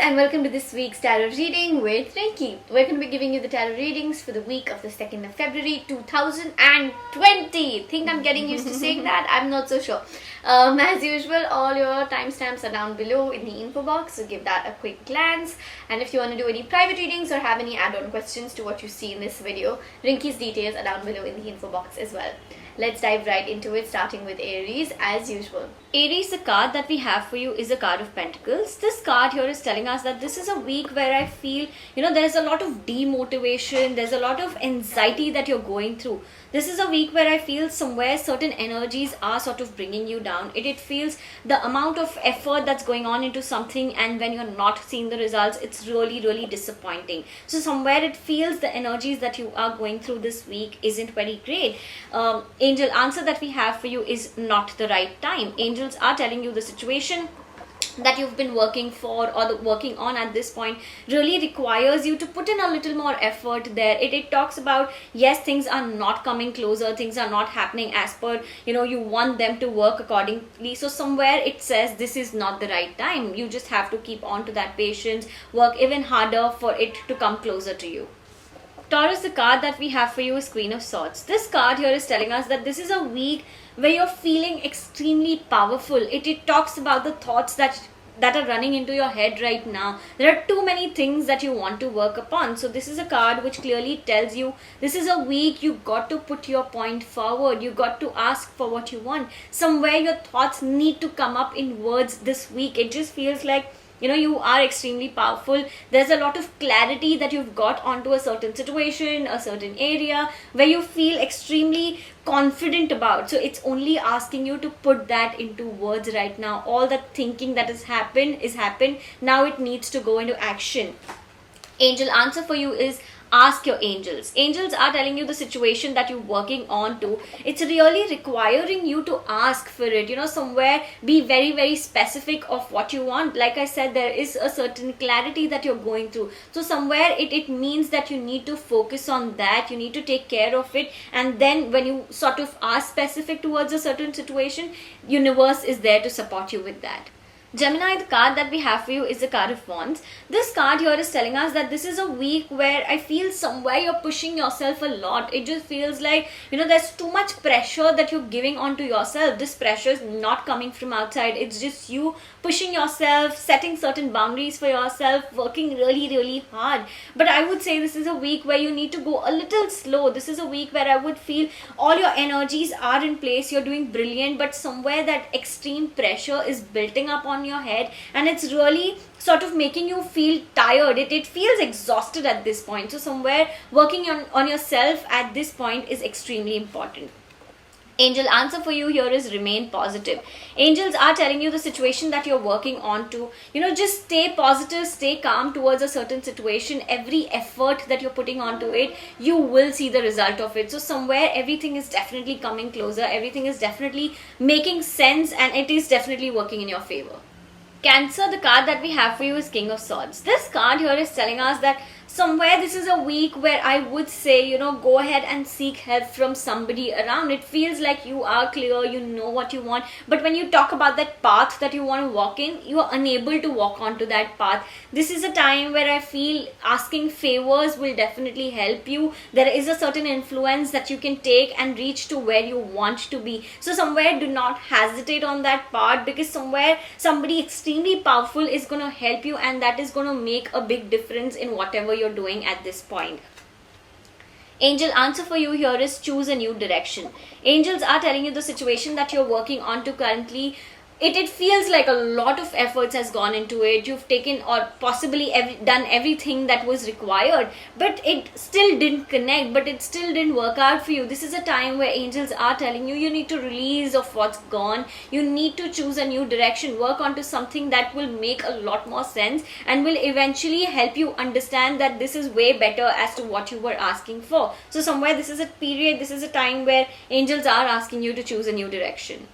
and welcome to this week's tarot reading with Rinky. We're going to be giving you the tarot readings for the week of the 2nd of February 2020. Think I'm getting used to saying that? I'm not so sure. As usual, all your timestamps are down below in the info box, so give that a quick glance. And if you want to do any private readings or have any add-on questions to what you see in this video, Rinky's details are down below in the info box as well. Let's dive right into it, starting with Aries as usual. Aries, the card that we have for you is a card of Pentacles. This card here is telling us that this is a week where I feel, there's a lot of demotivation, there's a lot of anxiety that you're going through. This is a week where I feel somewhere certain energies are sort of bringing you down. It feels the amount of effort that's going on into something, and when you're not seeing the results, it's really, really disappointing. So somewhere it feels the energies that you are going through this week isn't very great. Angel answer that we have for you is not the right time. Angels are telling you the situation that you've been working for or working on at this point really requires you to put in a little more effort there. It talks about, yes, things are not coming closer, things are not happening as per you want them to work accordingly. So somewhere it says this is not the right time. You just have to keep on to that patience, work even harder for it to come closer to you. Taurus, the card that we have for you is Queen of Swords. This card here is telling us that this is a week where you're feeling extremely powerful. It talks about the thoughts that are running into your head right now. There are too many things that you want to work upon. So this is a card which clearly tells you this is a week you got to put your point forward. You got to ask for what you want. Somewhere your thoughts need to come up in words this week. It just feels like you are extremely powerful. There's a lot of clarity that you've got onto a certain situation, a certain area where you feel extremely confident about. So it's only asking you to put that into words right now. All that thinking that has happened. Now it needs to go into action. Angel answer for you is ask your angels. Angels are telling you the situation that you're working on to. It's really requiring you to ask for it. Somewhere be very, very specific of what you want. Like I said, there is a certain clarity that you're going through. So somewhere it means that you need to focus on that. You need to take care of it. And then when you sort of are specific towards a certain situation, universe is there to support you with that. Gemini, the card that we have for you is the card of Wands. This card here is telling us that this is a week where I feel somewhere you're pushing yourself a lot. It just feels like, there's too much pressure that you're giving onto yourself. This pressure is not coming from outside. It's just you pushing yourself, setting certain boundaries for yourself, working really, really hard. But I would say this is a week where you need to go a little slow. This is a week where I would feel all your energies are in place. You're doing brilliant, but somewhere that extreme pressure is building up on your head, and it's really sort of making you feel tired. It feels exhausted at this point. So somewhere working on yourself at this point is extremely important. Angel answer for you here is remain positive. Angels are telling you the situation that you're working on to, just stay positive, stay calm towards a certain situation. Every effort that you're putting onto it, you will see the result of it. So somewhere everything is definitely coming closer. Everything is definitely making sense, and it is definitely working in your favor. Cancer, the card that we have for you is King of Swords. This card here is telling us that somewhere this is a week where I would say, go ahead and seek help from somebody around. It feels like you are clear, you know what you want. But when you talk about that path that you want to walk in, you are unable to walk onto that path. This is a time where I feel asking favors will definitely help you. There is a certain influence that you can take and reach to where you want to be. So somewhere do not hesitate on that part, because somewhere somebody extremely powerful is going to help you, and that is going to make a big difference in whatever you're doing at this point. Angel answer for you here is choose a new direction. Angels are telling you the situation that you're working on to currently. It feels like a lot of efforts has gone into it. You've taken or possibly done everything that was required, but it still didn't connect, but it still didn't work out for you. This is a time where angels are telling you need to release of what's gone. You need to choose a new direction, work onto something that will make a lot more sense and will eventually help you understand that this is way better as to what you were asking for. So somewhere this is a period, this is a time where angels are asking you to choose a new direction.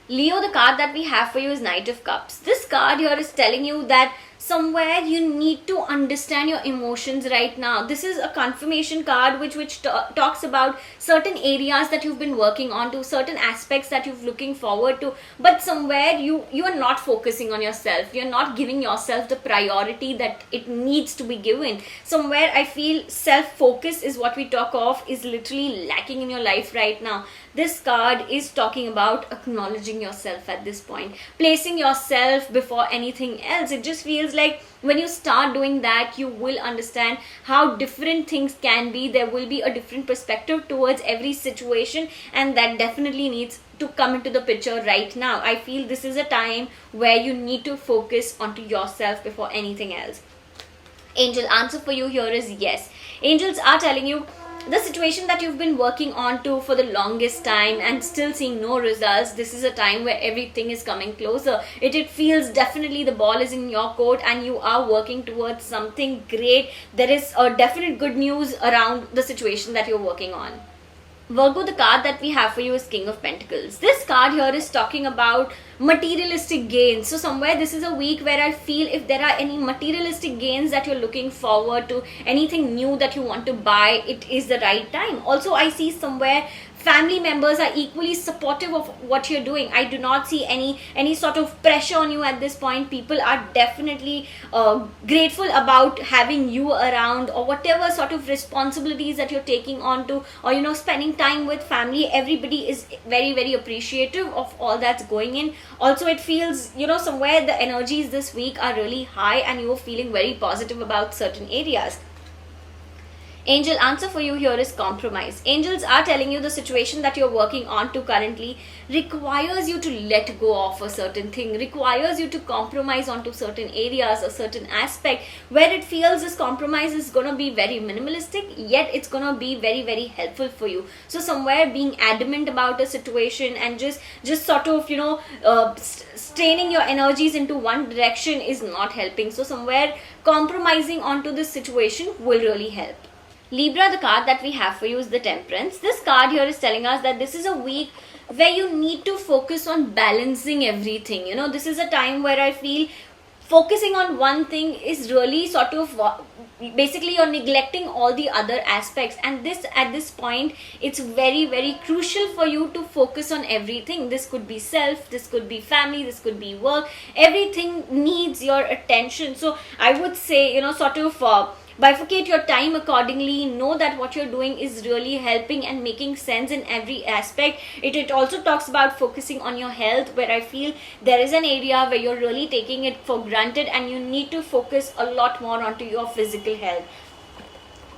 Leo, the card that we have for you is Knight of Cups. This card here is telling you that somewhere you need to understand your emotions right now. This is a confirmation card which talks about certain areas that you've been working on, to certain aspects that you're looking forward to, but somewhere you are not focusing on yourself. You're not giving yourself the priority that it needs to be given. Somewhere I feel self focus is what we talk of is literally lacking in your life right now. This card is talking about acknowledging yourself at this point, placing yourself before anything else. It just feels like when you start doing that, you will understand how different things can be. There will be a different perspective towards every situation, and that definitely needs to come into the picture right now. I feel this is a time where you need to focus onto yourself before anything else. Angel answer for you here is yes. Angels are telling you the situation that you've been working on to for the longest time and still seeing no results, this is a time where everything is coming closer. It feels definitely the ball is in your court and you are working towards something great. There is a definite good news around the situation that you're working on. Virgo, the card that we have for you is King of Pentacles. This card here is talking about materialistic gains. So somewhere this is a week where I feel if there are any materialistic gains that you're looking forward to, anything new that you want to buy, it is the right time. Also, I see somewhere family members are equally supportive of what you're doing. I do not see any sort of pressure on you at this point. People are definitely grateful about having you around, or whatever sort of responsibilities that you're taking on to, or spending time with family. Everybody is very, very appreciative of all that's going in. Also, it feels somewhere the energies this week are really high and you're feeling very positive about certain areas. Angel answer for you here is compromise. Angels are telling you the situation that you're working on to currently requires you to let go of a certain thing, requires you to compromise onto certain areas, a certain aspect where it feels this compromise is going to be very minimalistic, yet it's going to be very, very helpful for you. So somewhere being adamant about a situation and just sort of straining your energies into one direction is not helping. So somewhere compromising onto this situation will really help. Libra, the card that we have for you is the Temperance. This card here is telling us that this is a week where you need to focus on balancing everything. This is a time where I feel focusing on one thing is really sort of basically you're neglecting all the other aspects, and at this point it's very, very crucial for you to focus on everything. This could be self, this could be family, this could be work. Everything needs your attention. So I would say sort of bifurcate your time accordingly. Know that what you're doing is really helping and making sense in every aspect. It also talks about focusing on your health, where I feel there is an area where you're really taking it for granted and you need to focus a lot more onto your physical health.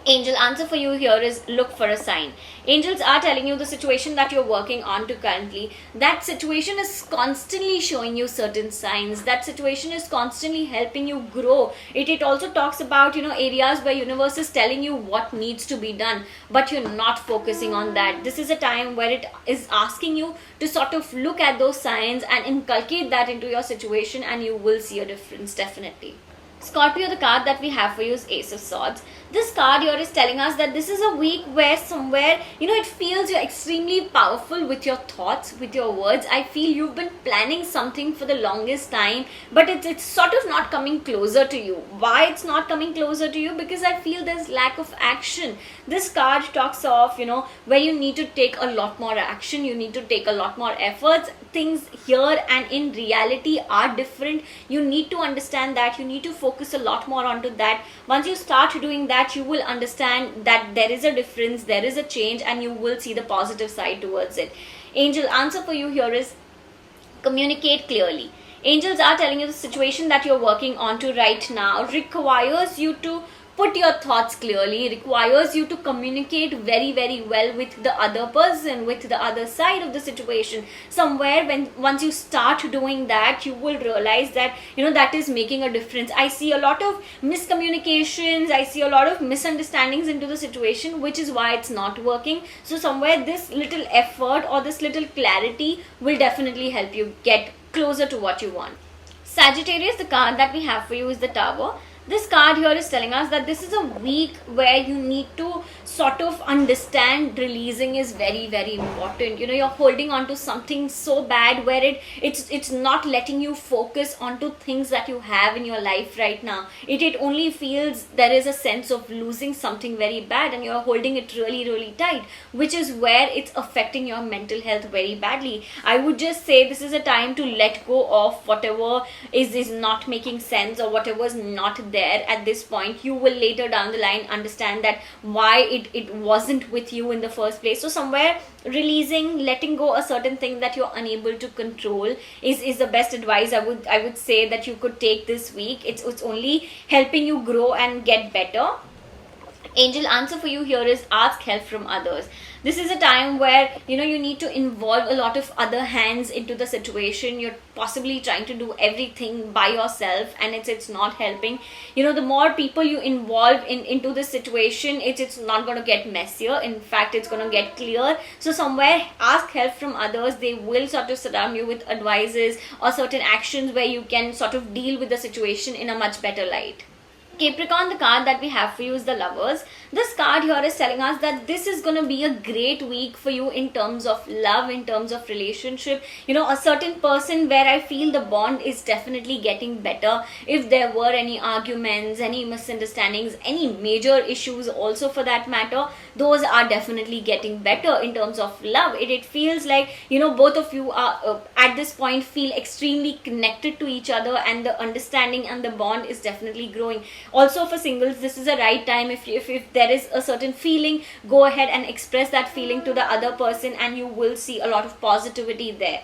Angel answer for you here is look for a sign. Angels are telling you the situation that you're working on to currently, that situation is constantly showing you certain signs. That situation is constantly helping you grow. It also talks about areas where universe is telling you what needs to be done, but you're not focusing on that. This is a time where it is asking you to sort of look at those signs and inculcate that into your situation, and you will see a difference definitely. Scorpio, the card that we have for you is Ace of Swords. This card here is telling us that this is a week where somewhere, it feels you're extremely powerful with your thoughts, with your words. I feel you've been planning something for the longest time, but it's sort of not coming closer to you. Why it's not coming closer to you? Because I feel there's lack of action. This card talks of, where you need to take a lot more action, you need to take a lot more efforts. Things here and in reality are different. You need to understand that. You need to focus a lot more onto that. Once you start doing that, you will understand that there is a difference, there is a change, and you will see the positive side towards it. Angel answer for you here is communicate clearly. Angels are telling you the situation that you're working on to right now requires you to put your thoughts clearly, requires you to communicate very, very well with the other person, with the other side of the situation. Somewhere once you start doing that, you will realize that that is making a difference. I see a lot of miscommunications, I see a lot of misunderstandings into the situation, which is why it's not working. So somewhere this little effort or this little clarity will definitely help you get closer to what you want. Sagittarius, the card that we have for you is the Tower. This card here is telling us that this is a week where you need to sort of understand releasing is very, very important. You know, you're holding on to something so bad where it's not letting you focus onto things that you have in your life right now. It only feels there is a sense of losing something very bad and you're holding it really, really tight, which is where it's affecting your mental health very badly. I would just say this is a time to let go of whatever is not making sense or whatever is not there at this point. You will later down the line understand that why it wasn't with you in the first place. So somewhere releasing, letting go a certain thing that you're unable to control is the best advice I would say that you could take this week. It's only helping you grow and get better. Angel answer for you here is ask help from others. This is a time where you need to involve a lot of other hands into the situation. You're possibly trying to do everything by yourself and it's not helping. The more people you involve into this situation, it's not going to get messier. In fact, it's going to get clear. So somewhere ask help from others. They will sort of surround you with advices or certain actions where you can sort of deal with the situation in a much better light. Capricorn, the card that we have for you is the Lovers. This card here is telling us that this is going to be a great week for you in terms of love, in terms of relationship. A certain person where I feel the bond is definitely getting better. If there were any arguments, any misunderstandings, any major issues also for that matter, those are definitely getting better in terms of love. It feels like, both of you are at this point feel extremely connected to each other and the understanding and the bond is definitely growing. Also for singles, this is a right time. If there is a certain feeling, go ahead and express that feeling to the other person and you will see a lot of positivity there.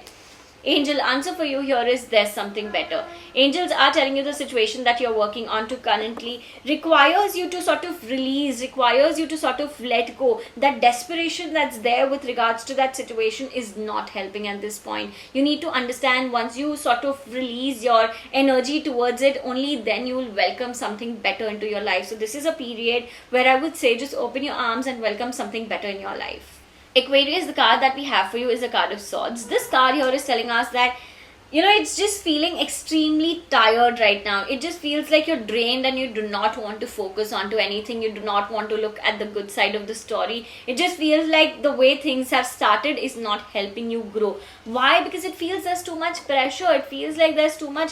Angel answer for you here is there's something better. Angels are telling you the situation that you're working on to currently requires you to sort of release, requires you to sort of let go. That desperation that's there with regards to that situation is not helping at this point. You need to understand once you sort of release your energy towards it, only then you will welcome something better into your life. So this is a period where I would say just open your arms and welcome something better in your life. Aquarius, the card that we have for you is a card of Swords. This card here is telling us that it's just feeling extremely tired right now. It just feels like you're drained and you do not want to focus onto anything. You do not want to look at the good side of the story. It just feels like the way things have started is not helping you grow. Why? Because it feels there's too much pressure. It feels like there's too much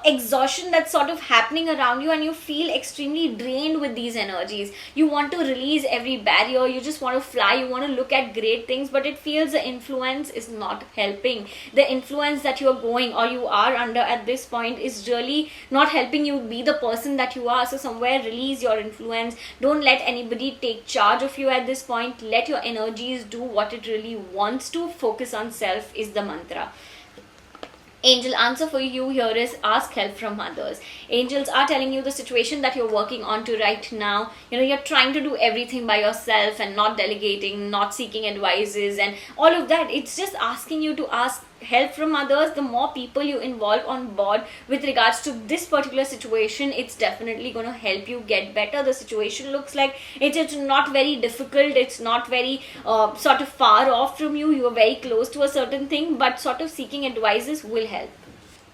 exhaustion that's sort of happening around you and you feel extremely drained with these energies. You want to release every barrier. You just want to fly. You want to look at great things, but it feels the influence is not helping. The influence that you're going or you are under at this point is really not helping you be the person that you are. So somewhere release your influence. Don't let anybody take charge of you at this point. Let your energies do what it really wants to. Focus on self is the mantra. Angel answer for you here is ask help from others. Angels are telling you the situation that you're working on to right now. You're trying to do everything by yourself and not delegating, not seeking advices and all of that. It's just asking you to ask help from others. The more people you involve on board with regards to this particular situation, it's definitely going to help you get better. The situation looks like it's not very difficult. It's not very sort of far off from you. You are very close to a certain thing, but sort of seeking advices will help.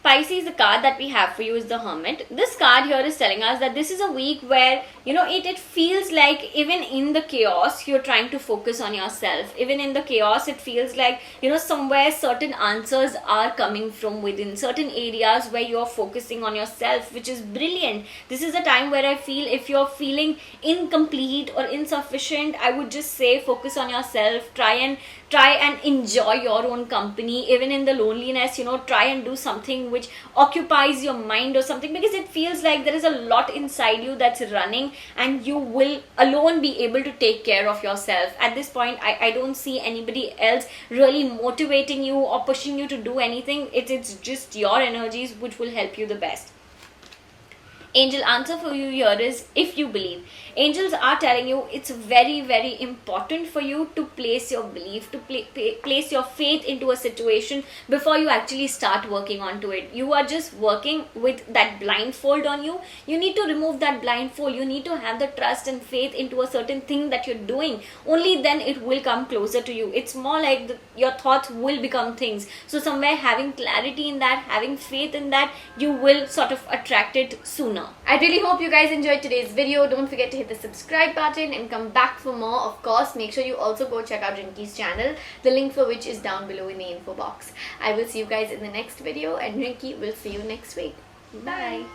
Pisces, the card that we have for you is the Hermit. This card here is telling us that this is a week where, it feels like even in the chaos, you're trying to focus on yourself. Even in the chaos, it feels like, somewhere certain answers are coming from within. Certain areas where you're focusing on yourself, which is brilliant. This is a time where I feel if you're feeling incomplete or insufficient, I would just say focus on yourself. Try and enjoy your own company. Even in the loneliness, try and do something which occupies your mind or something, because it feels like there is a lot inside you that's running and you will alone be able to take care of yourself. At this point, I don't see anybody else really motivating you or pushing you to do anything. It's just your energies which will help you the best. Angel answer for you here is if you believe. Angels are telling you it's very, very important for you to place your belief, to place your faith into a situation before you actually start working onto it. You are just working with that blindfold on you. You need to remove that blindfold. You need to have the trust and faith into a certain thing that you're doing. Only then it will come closer to you. It's more like your thoughts will become things. So somewhere having clarity in that, having faith in that, you will sort of attract it sooner. I really hope you guys enjoyed today's video. Don't forget to hit the subscribe button and come back for more. Of course, make sure you also go check out Rinky's channel, the link for which is down below in the info box. I will see you guys in the next video, and Rinky will see you next week. Bye.